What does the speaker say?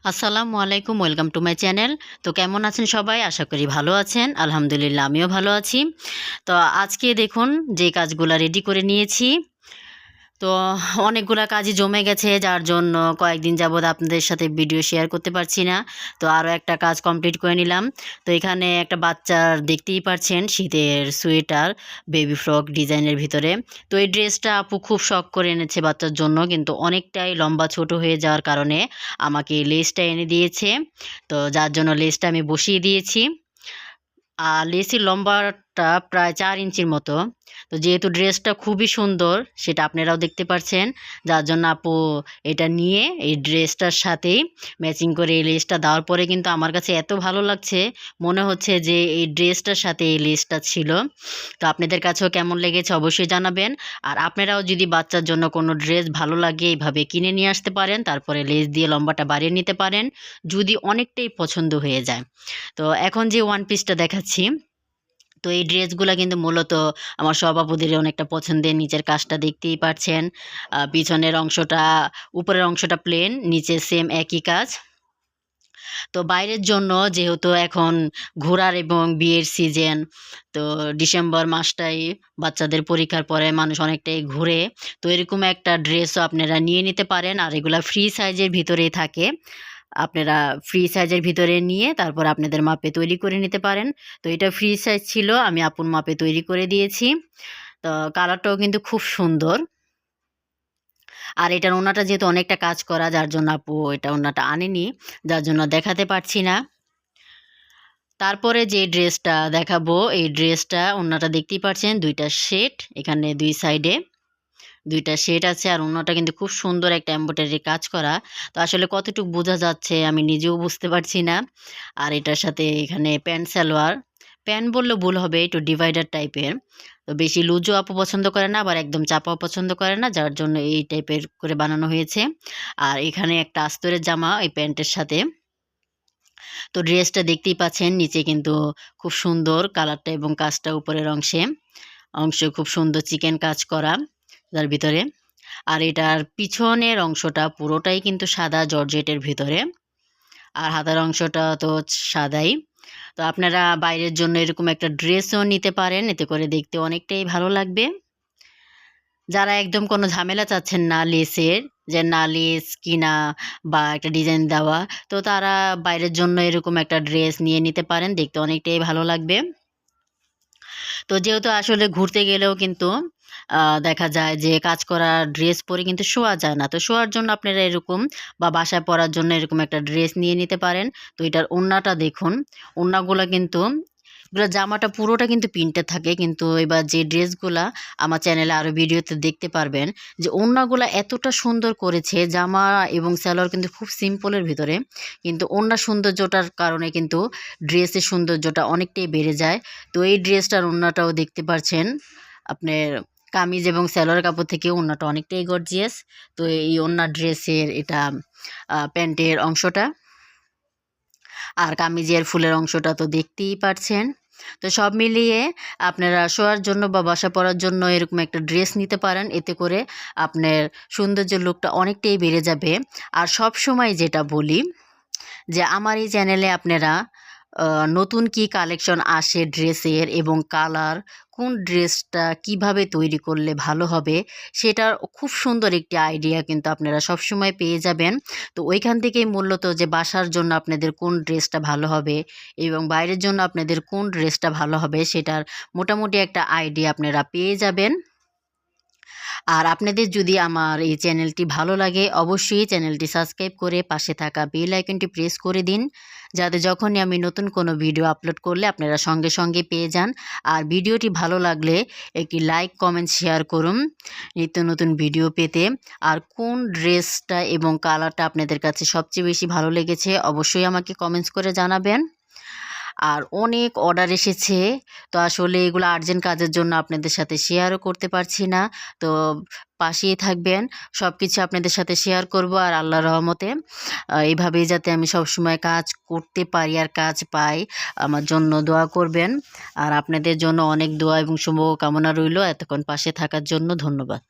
আসসালামু আলাইকুম, welcome to my channel. তো কেমন আছেন সবাই? আশা করি ভালো আছেন। আলহামদুলিল্লাহ আমিও ভালো আছি। তো আজকে দেখুন যে কাজগুলা রেডি করে নিয়েছি। তো অনেকগুলা কাজই জমে গেছে, যার জন্য কয়েকদিন যাবৎ আপনাদের সাথে ভিডিও শেয়ার করতে পারছি না। তো আরও একটা কাজ কমপ্লিট করে নিলাম। তো এখানে একটা বাচ্চার দেখতেই পারছেন শীতের সোয়েটার, বেবি ফ্রক ডিজাইনের ভিতরে। তো এই ড্রেসটা আপু খুব শখ করে এনেছে বাচ্চার জন্য, কিন্তু অনেকটাই লম্বা ছোট হয়ে যাওয়ার কারণে আমাকে লেসটা এনে দিয়েছে। তো যার জন্য লেসটা আমি বসিয়ে দিয়েছি। আর লেসের লম্বাটা প্রায় ৪ ইঞ্চির মতো। তো যেহেতু ড্রেসটা খুবই সুন্দর সেটা আপনারাও দেখতে পারছেন, যার জন্য আপু এটা নিয়ে এই ড্রেসটার সাথেই ম্যাচিং করে এই লেসটা দেওয়ার পরে কিন্তু আমার কাছে এত ভালো লাগছে, মনে হচ্ছে যে এই ড্রেসটার সাথে এই লেসটা ছিল। তো আপনাদের কাছেও কেমন লেগেছে অবশ্যই জানাবেন। আর আপনারাও যদি বাচ্চার জন্য কোনো ড্রেস ভালো লাগে এইভাবে কিনে নিয়ে আসতে পারেন, তারপরে লেস দিয়ে লম্বাটা বাড়িয়ে নিতে পারেন যদি অনেকটাই পছন্দ হয়ে যায়। তো এখন যে ওয়ান পিসটা দেখাচ্ছি, তো এই ড্রেসগুলা কিন্তু মূলত আমার সব আপুদেরই অনেকটা পছন্দের। নিচের কাজটা দেখতেই পাচ্ছেন। পিছনের অংশটা, উপরের অংশটা প্লেন, নিচে সেম একই কাজ। তো বাইরের জন্য যেহেতু এখন ঘোরার এবং বিয়ের সিজন, তো ডিসেম্বর মাসটাই বাচ্চাদের পরীক্ষার পরে মানুষ অনেকটাই ঘুরে। তো এরকম একটা ড্রেসও আপনারা নিয়ে নিতে পারেন, আর এগুলা ফ্রি সাইজের ভিতরেই থাকে। আপনারা ফ্রি সাইজের ভিতরে নিয়ে তারপর আপনাদের মাপে তৈরি করে নিতে পারেন। তো এটা ফ্রি সাইজ ছিল, আমি আপুর মাপে তৈরি করে দিয়েছি। তো কালারটাও কিন্তু খুব সুন্দর। আর এটার ওড়নাটা যেহেতু অনেকটা কাজ করা, যার জন্য আপু এটা ওড়নাটা আনেনি, যার জন্য দেখাতে পারছি না। তারপরে যে ড্রেসটা দেখাবো, এই ড্রেসটা ওড়নাটা দেখতেই পাচ্ছেন, ২টা শেড, এখানে ২ সাইডে ২টা শেড আছে। আর ওড়নাটা কিন্তু খুব সুন্দর একটা এমব্রয়ডারি কাজ করা। তো আসলে কতটুকু বোঝা যাচ্ছে আমি নিজেও বুঝতে পারছি না। আর এটার সাথে এখানে প্যান্ট সালোয়ার, প্যান্ট বললে ভুল হবে, একটু ডিভাইডার টাইপের। তো বেশি লুজও আপু পছন্দ করে না, আবার একদম চাপাও পছন্দ করে না, যার জন্য এই টাইপের করে বানানো হয়েছে। আর এখানে একটা আস্তরের জামা এই প্যান্টের সাথে। তো ড্রেসটা দেখতেই পাচ্ছেন, নিচে কিন্তু খুব সুন্দর কালারটা এবং কাজটা উপরের অংশে খুব সুন্দর চিকেন কাজ করা তার ভিতরে। আর এটার পিছনের অংশটা পুরোটাই কিন্তু সাদা জর্জেটের ভিতরে, আর হাতার অংশটা তো সাদাই। তো আপনারা বাইরের জন্য এরকম একটা ড্রেসও নিতে পারেন, এতে করে দেখতে অনেকটাই ভালো লাগবে। যারা একদম কোনো ঝামেলা চাচ্ছেন না লেসের, যে না লেস কিনা বা একটা ডিজাইন দেওয়া, তো তারা বাইরের জন্য এরকম একটা ড্রেস নিয়ে নিতে পারেন, দেখতে অনেকটাই ভালো লাগবে। তো যেহেতু আসলে ঘুরতে গেলেও কিন্তু দেখা যায় যে কাজ করা ড্রেস পরে কিন্তু শোয়া যায় না। তো শোয়ার জন্য আপনারা এরকম বা বাসায় পরার জন্য এরকম একটা ড্রেস নিয়ে নিতে পারেন। তো এটার ওড়নাটা দেখুন, ওড়নাগুলা কিন্তু এগুলো জামাটা পুরোটা কিন্তু প্রিন্টেড থাকে, কিন্তু এবার যে ড্রেসগুলা আমার চ্যানেলে আরও ভিডিওতে দেখতে পারবেন যে ওড়নাগুলা এতটা সুন্দর করেছে। জামা এবং সালোয়ার কিন্তু খুব সিম্পলের ভিতরে, কিন্তু ওড়নার সৌন্দর্যটার কারণে কিন্তু ড্রেসের সৌন্দর্যটা অনেকটাই বেড়ে যায়। তো এই ড্রেসটার ওড়নাটাও দেখতে পাচ্ছেন আপনার, কামিজ এবং সালোয়ার কাপড় থেকে ওড়নাটা অনেকটাই গর্জিয়াস। তো এই ওড়নার ড্রেসের এটা প্যান্টের অংশটা, আর কামিজের ফুলের অংশটা তো দেখতেই পারছেন। তো সব মিলিয়ে আপনারা শোয়ার জন্য বা বাসা পরার জন্য এরকম একটা ড্রেস নিতে পারেন, এতে করে আপনার সৌন্দর্যের লুকটা অনেকটাই বেড়ে যাবে। আর সব সময় যেটা বলি যে আমার এই চ্যানেলে আপনারা নতুন কি কালেকশন আসে ড্রেসের এবং কালার, কোন ড্রেসটা কিভাবে তৈরি করলে ভালো হবে, সেটার খুব সুন্দর একটি আইডিয়া কিন্তু আপনারা সবসময় পেয়ে যাবেন। তো ওইখান থেকেই মূলত যে বাসার জন্য আপনাদের কোন ড্রেসটা ভালো হবে এবং বাইরের জন্য আপনাদের কোন ড্রেসটা ভালো হবে, সেটার মোটামুটি একটা আইডিয়া আপনারা পেয়ে যাবেন। আর আপনাদের যদি আমার এই চ্যানেলটি ভালো লাগে, অবশ্যই চ্যানেলটি সাবস্ক্রাইব করে পাশে থাকা বেল আইকনটি প্রেস করে দিন, যাতে যখনই আমি নতুন কোনো ভিডিও আপলোড করলে আপনারা সঙ্গে সঙ্গে পেয়ে যান। আর ভিডিওটি ভালো লাগলে একটি লাইক কমেন্ট শেয়ার করুন নিত্য নতুন ভিডিও পেতে। আর কোন ড্রেসটা এবং কালারটা আপনাদের কাছে সবচেয়ে বেশি ভালো লেগেছে অবশ্যই আমাকে কমেন্টস করে জানাবেন। আর অনেক অর্ডার এসেছে, তো আসলে এগুলো আর্জেন্ট কাজের জন্য আপনাদের সাথে শেয়ারও করতে পারছি না। তো পাশেই থাকবেন, সব কিছু আপনাদের সাথে শেয়ার করব। আর আল্লাহর রহমতে এইভাবেই যাতে আমি সবসময় কাজ করতে পারি আর কাজ পাই, আমার জন্য দোয়া করবেন। আর আপনাদের জন্য অনেক দোয়া এবং শুভ কামনা রইল। এতক্ষণ পাশে থাকার জন্য ধন্যবাদ।